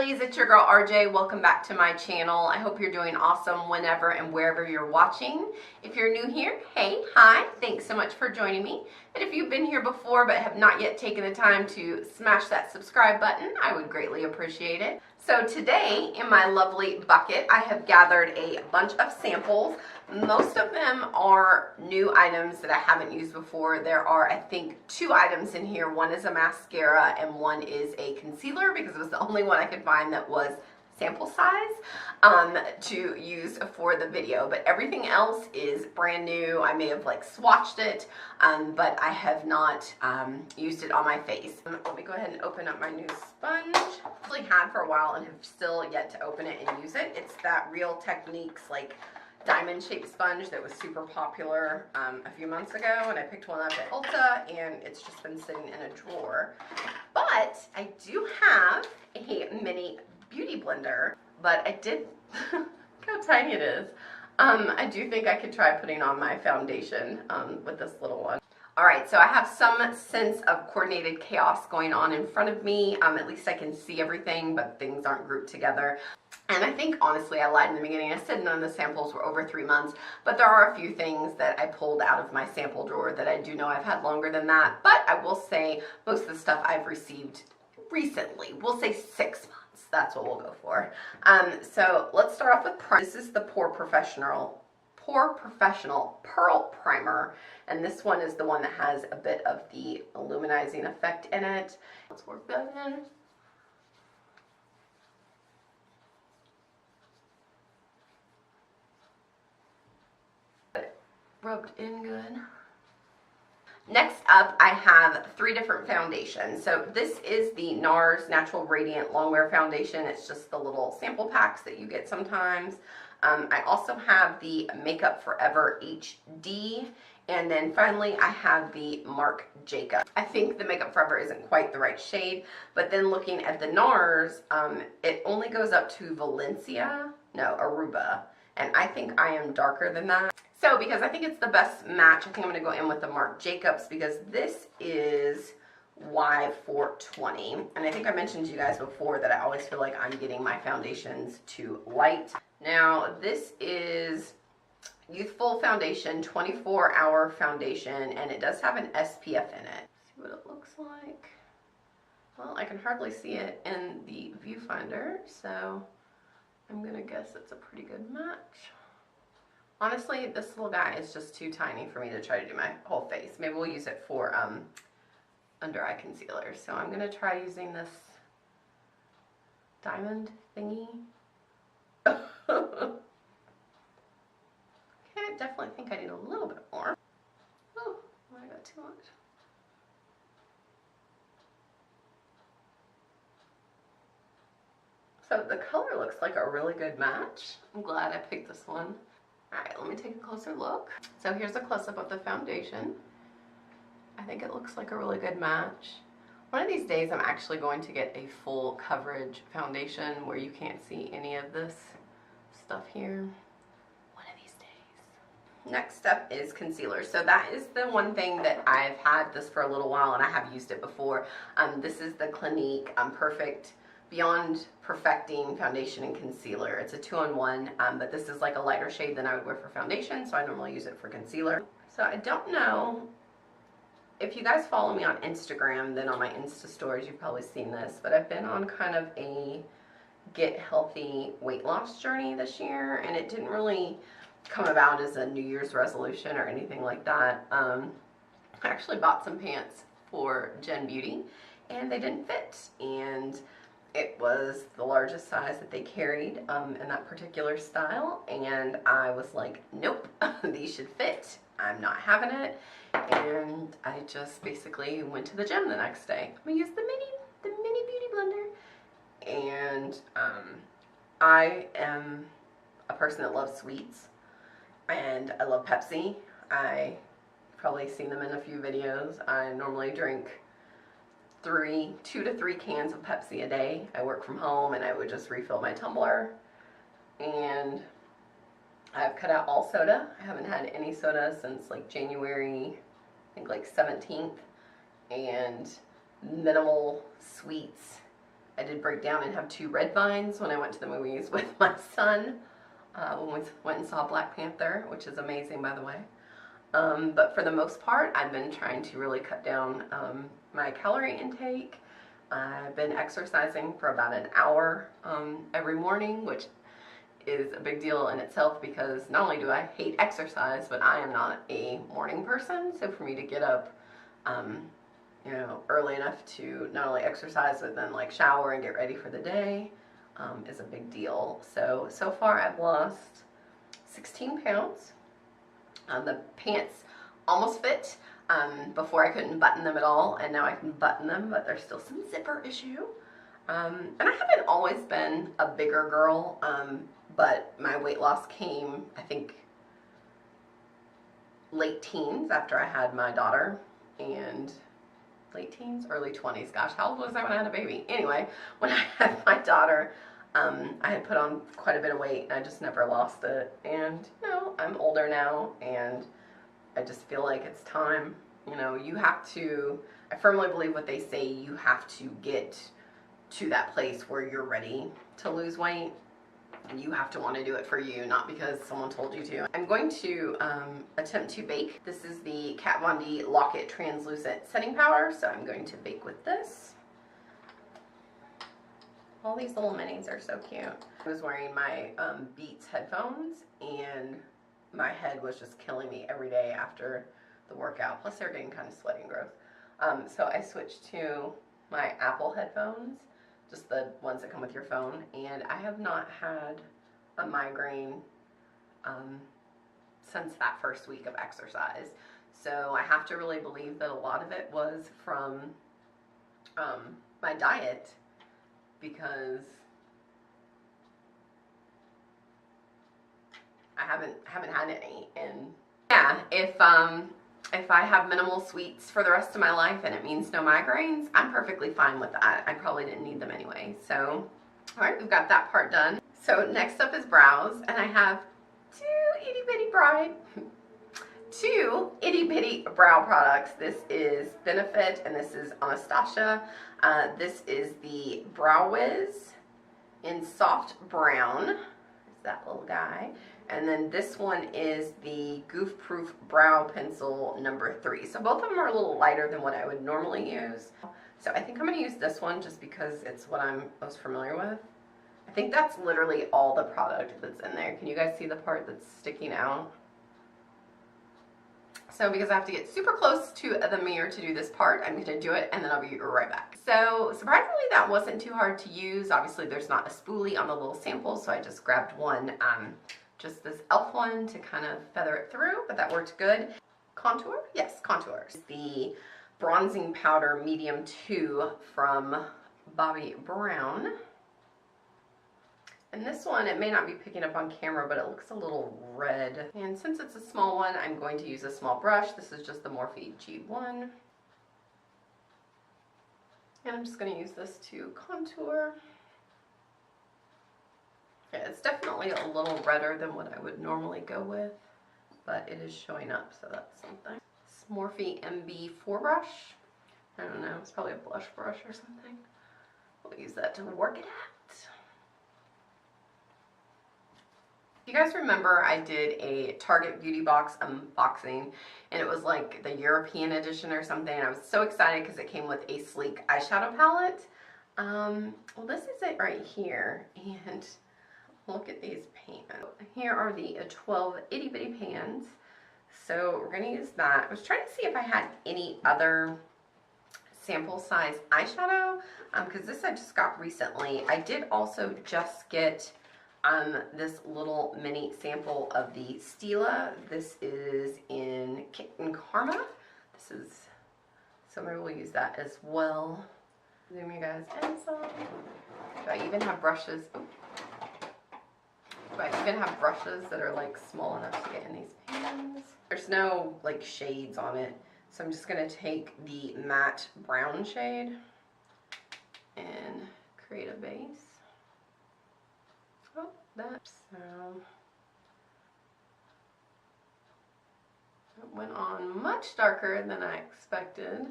lovelies, it's your girl RJ. Welcome back to my channel. I hope you're doing awesome whenever and wherever you're watching. If you're new here, hey, hi, thanks so much for joining me. And if you've been here before but have not yet taken the time to smash that subscribe button, I would greatly appreciate it. So today in my lovely bucket, I have gathered a bunch of samples. Most of them are new items that I haven't used before. There are, I think, 2 items in here. One is a mascara and one is a concealer because it was the only one I could find that was sample size to use for the video. But everything else is brand new. I may have like swatched it, but I have not used it on my face. Let me go ahead and open up my new sponge. I've actually had for a while and have still yet to open it and use it. It's that Real Techniques like diamond shaped sponge that was super popular a few months ago, and I picked one up at Ulta and it's just been sitting in a drawer. But I do have a mini beauty blender, but I did look how tiny it is. I do think I could try putting on my foundation with this little one. Alright, so I have some sense of coordinated chaos going on in front of me. At least I can see everything, but things aren't grouped together. And I think, honestly, I lied in the beginning. I said none of the samples were over 3 months, but there are a few things that I pulled out of my sample drawer that I do know I've had longer than that. But I will say most of the stuff I've received recently. We'll say 6 months. That's what we'll go for. So let's start off with primer. This is the Pore Professional Pearl Primer, and this one is the one that has a bit of the illuminizing effect in it. Let's work that in. Rubbed in good. Next up, I have 3 different foundations. So this is the NARS Natural Radiant Longwear Foundation. It's just the little sample packs that you get sometimes. I also have the Makeup Forever HD, and then finally I have the Marc Jacob. I think the Makeup Forever isn't quite the right shade, but then looking at the NARS, it only goes up to Aruba, and I think I am darker than that. So because I think it's the best match, I think I'm going to go in with the Marc Jacobs because this is Y420. And I think I mentioned to you guys before that I always feel like I'm getting my foundations too light. Now this is Youthful Foundation, 24-hour foundation, and it does have an SPF in it. Let's see what it looks like. Well, I can hardly see it in the viewfinder, so I'm going to guess it's a pretty good match. Honestly, this little guy is just too tiny for me to try to do my whole face. Maybe we'll use it for under eye concealer. So I'm going to try using this diamond thingy. Okay, I definitely think I need a little bit more. Oh, I got too much. So the color looks like a really good match. I'm glad I picked this one. Alright, let me take a closer look. So here's a close-up of the foundation. I think it looks like a really good match. One of these days I'm actually going to get a full coverage foundation where you can't see any of this stuff here. One of these days. Next up is concealer. So that is the one thing that I've had this for a little while and I have used it before. This is the Clinique Perfect Beyond Perfecting Foundation and Concealer. It's a 2-in-1, but this is like a lighter shade than I would wear for foundation, so I normally use it for concealer. So I don't know if you guys follow me on Instagram, then on my Insta stories you've probably seen this, but I've been on kind of a get healthy weight loss journey this year, and it didn't really come about as a New Year's resolution or anything like that. I actually bought some pants for Gen Beauty, and they didn't fit, and it was the largest size that they carried in that particular style, and I was like, nope, these should fit. I'm not having it, and I just basically went to the gym the next day. I'm gonna use the mini beauty blender, and I am a person that loves sweets, and I love Pepsi. I've probably seen them in a few videos. I normally drink 2 to 3 cans of Pepsi a day. I work from home and I would just refill my tumbler, and I've cut out all soda. I haven't had any soda since like January, I think like 17th, and minimal sweets I did break down and have 2 red vines when I went to the movies with my son. When we went and saw Black Panther, which is amazing, by the way. But for the most part, I've been trying to really cut down my calorie intake. I've been exercising for about an hour every morning, which is a big deal in itself because not only do I hate exercise, but I am not a morning person. So for me to get up, you know, early enough to not only exercise, but then like shower and get ready for the day is a big deal. So far I've lost 16 pounds. The pants almost fit. Before I couldn't button them at all, and now I can button them, but there's still some zipper issue. And I haven't always been a bigger girl, but my weight loss came, I think, late teens after I had my daughter, and late teens, early 20s. Gosh, how old was I when I had a baby? Anyway, when I had my daughter, I had put on quite a bit of weight, and I just never lost it. And, you know, I'm older now, and I just feel like it's time. You know, you have to, I firmly believe what they say, you have to get to that place where you're ready to lose weight, and you have to want to do it for you, not because someone told you to. I'm going to attempt to bake. This is the Kat Von D Lock It Translucent Setting Powder, so I'm going to bake with this. All these little minis are so cute. I was wearing my Beats headphones, and my head was just killing me every day after the workout. Plus they're getting kind of sweaty and gross. So I switched to my Apple headphones, just the ones that come with your phone, and I have not had a migraine since that first week of exercise. So I have to really believe that a lot of it was from my diet, because I haven't had any. And yeah, if I have minimal sweets for the rest of my life and it means no migraines, I'm perfectly fine with that. I probably didn't need them anyway. So, all right, we've got that part done. So next up is brows, and I have two itty bitty brow products. This is Benefit and this is Anastasia. This is the Brow Wiz in soft brown. It's that little guy. And then this one is the Goof Proof Brow Pencil number 3. So both of them are a little lighter than what I would normally use. So I think I'm going to use this one just because it's what I'm most familiar with. I think that's literally all the product that's in there. Can you guys see the part that's sticking out? So because I have to get super close to the mirror to do this part, I'm going to do it and then I'll be right back. So surprisingly that wasn't too hard to use. Obviously there's not a spoolie on the little sample, so I just grabbed one, just this e.l.f. one to kind of feather it through, but that worked good. Contour? Yes, contour. The Bronzing Powder Medium 2 from Bobbi Brown. And this one, it may not be picking up on camera, but it looks a little red. And since it's a small one, I'm going to use a small brush. This is just the Morphe G1. And I'm just going to use this to contour. Yeah, it's definitely a little redder than what I would normally go with, but it is showing up, so that's something. It's Morphe MB4 brush. I don't know, it's probably a blush brush or something. We'll use that to work it out. If you guys remember, I did a Target beauty box unboxing, and it was like the European edition or something. I was so excited because it came with a sleek eyeshadow palette. Well, this is it right here, and look at these pans. Here are the 12 itty bitty pans. So we're going to use that. I was trying to see if I had any other sample size eyeshadow, because this I just got recently. I did also just get this little mini sample of the Stila. This is in Kitten Karma. This is, so maybe we'll use that as well. Zoom you guys in some. Do I even have brushes? Oh. Do I even have brushes that are like small enough to get in these pans? There's no like shades on it, so I'm just gonna take the matte brown shade and create a base. Oh, that's so it went on much darker than I expected.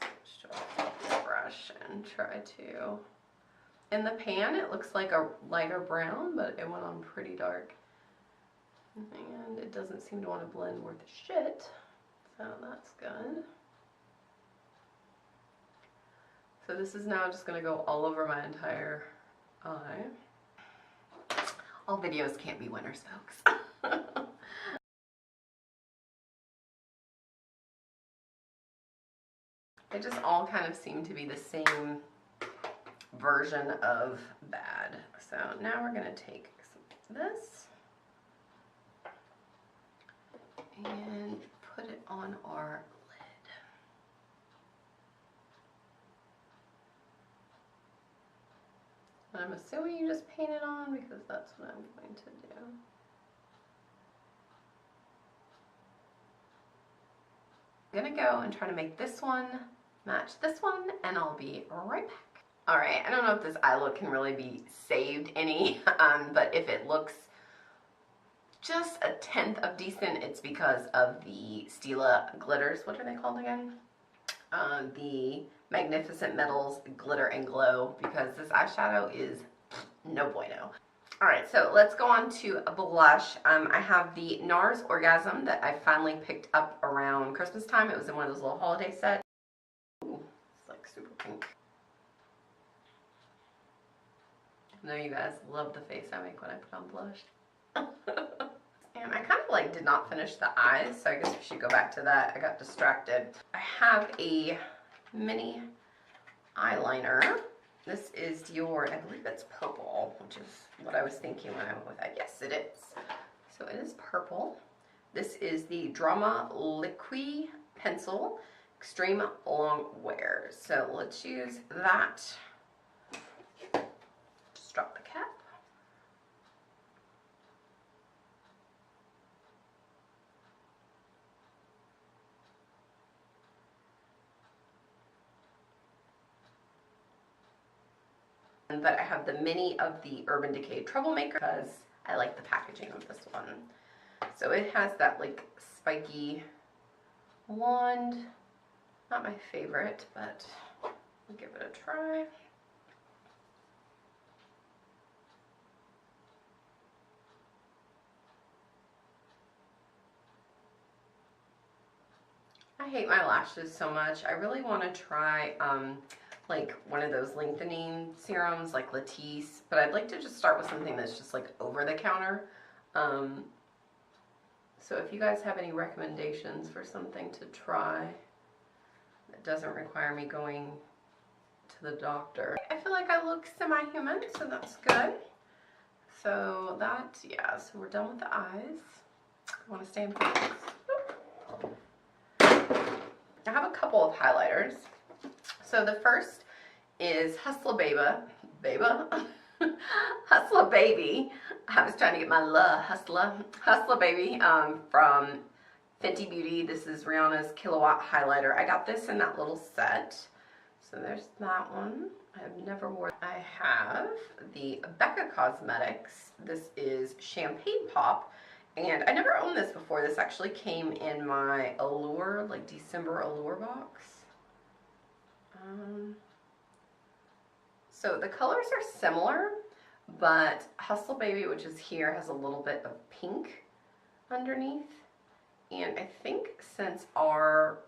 Switch just take this brush and try to... In the pan, it looks like a lighter brown, but it went on pretty dark. And it doesn't seem to want to blend worth a shit, so that's good. So this is now just going to go all over my entire eye. All videos can't be winners, folks. They just all kind of seem to be the same version of bad. So now we're going to take some of this and put it on our lid. And I'm assuming you just paint it on because that's what I'm going to do. I'm going to go and try to make this one match this one, and I'll be right back. Alright, I don't know if this eye look can really be saved any, but if it looks just a tenth of decent, it's because of the Stila glitters. What are they called again? The Magnificent Metals Glitter and Glow, because this eyeshadow is no bueno. Alright, so let's go on to a blush. I have the NARS Orgasm that I finally picked up around Christmas time. It was in one of those little holiday sets. Ooh, it's like super pink. I know you guys love the face I make when I put on blush. And I kind of like did not finish the eyes, so I guess we should go back to that. I got distracted. I have a mini eyeliner. This is Dior, I believe it's purple, which is what I was thinking when I went with that. Yes, it is. So it is purple. This is the Drama Liquid Pencil Extreme Long Wear. So let's use that. Just drop the cap. But I have the mini of the Urban Decay Troublemaker because I like the packaging of this one. So it has that like spiky wand. Not my favorite, but I'll give it a try. I hate my lashes so much. I really want to try like one of those lengthening serums like Latisse, but I'd like to just start with something that's just like over the counter. So if you guys have any recommendations for something to try that doesn't require me going to the doctor. I feel like I look semi-human, so that's good. So that, yeah, so we're done with the eyes. I want to stay in focus. I have a couple of highlighters. So the first is Hustler Baby. Hustler Baby. I was trying to get my Hustler Baby from Fenty Beauty. This is Rihanna's Kilowatt Highlighter. I got this in that little set. So there's that one. I have never worn. I have the Becca Cosmetics. This is Champagne Pop. And I never owned this before. This actually came in my Allure, like December Allure box. So the colors are similar, but Hustle Baby, which is here, has a little bit of pink underneath. And I think since our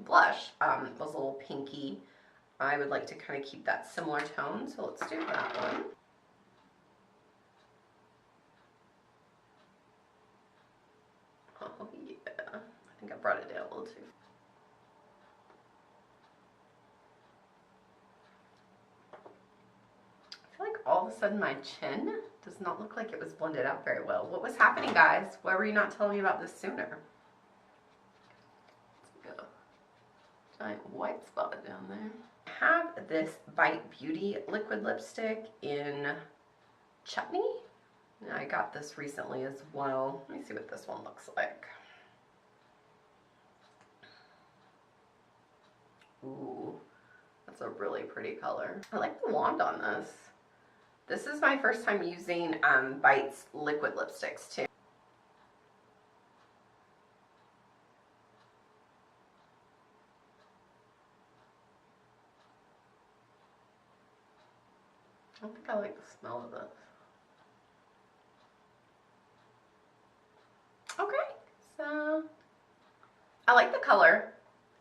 blush was a little pinky, I would like to kind of keep that similar tone. So let's do that one. Oh yeah, I think I brought it down a little too. I feel like all of a sudden my chin does not look like it was blended out very well. What was happening, guys? Why were you not telling me about this sooner? Let's go. Giant white spot down there. I have this Bite Beauty liquid lipstick in Chutney. I got this recently as well. Let me see what this one looks like. Ooh, that's a really pretty color. I like the wand on this. This is my first time using Bite's liquid lipsticks too. I don't think I like the smell of this. Okay, so I like the color.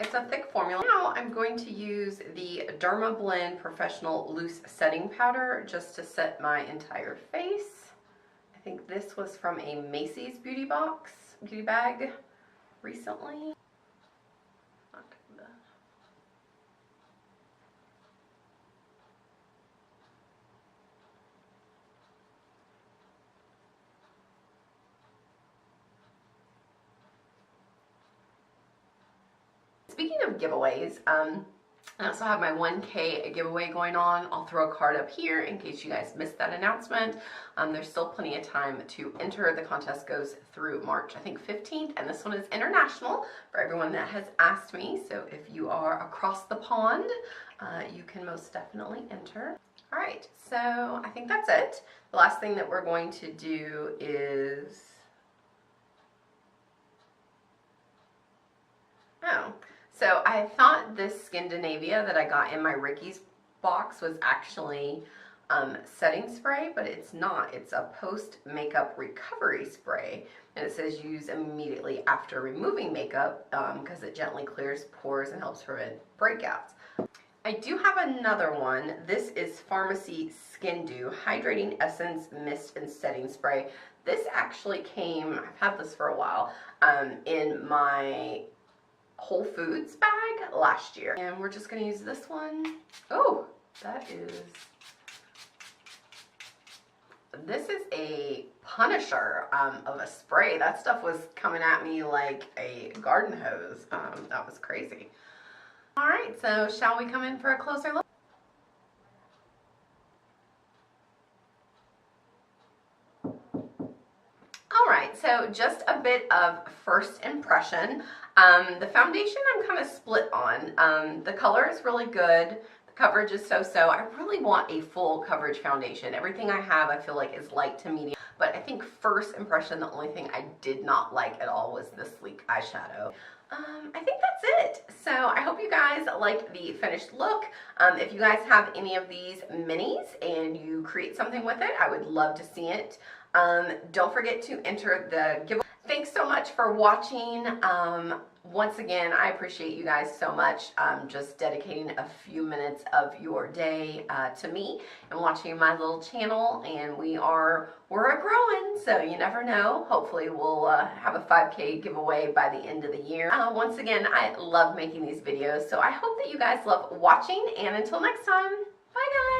It's a thick formula. Now I'm going to use the Derma Blend Professional Loose Setting Powder just to set my entire face. I think this was from a Macy's beauty bag recently. Speaking of giveaways, I also have my 1K giveaway going on. I'll throw a card up here in case you guys missed that announcement. There's still plenty of time to enter. The contest goes through March, I think 15th, and this one is international for everyone that has asked me. So if you are across the pond, you can most definitely enter. All right, so I think that's it. The last thing that we're going to do is, so I thought this Scandinavia that I got in my Ricky's box was actually setting spray, but it's not. It's a post-makeup recovery spray, and it says use immediately after removing makeup because it gently clears pores and helps prevent breakouts. I do have another one. This is Pharmacy Skin Dew Hydrating Essence Mist and Setting Spray. This actually came, I've had this for a while, in my Whole Foods bag last year, and we're just going to use this one. Oh, this is a Punisher of a spray. That stuff was coming at me like a garden hose. That was crazy. All right, so shall we come in for a closer look? All right, so just a bit of first impression. The foundation I'm kind of split on. The color is really good. The coverage is so-so. I really want a full coverage foundation. Everything I have I feel like is light to medium. But I think first impression, the only thing I did not like at all was the sleek eyeshadow. I think that's it. So I hope you guys like the finished look. If you guys have any of these minis and you create something with it, I would love to see it. Don't forget to enter the giveaway. Thanks so much for watching. Once again, I appreciate you guys so much just dedicating a few minutes of your day to me and watching my little channel. And we're growing, so you never know. Hopefully we'll have a 5K giveaway by the end of the year. Once again, I love making these videos, so I hope that you guys love watching, and until next time, bye guys.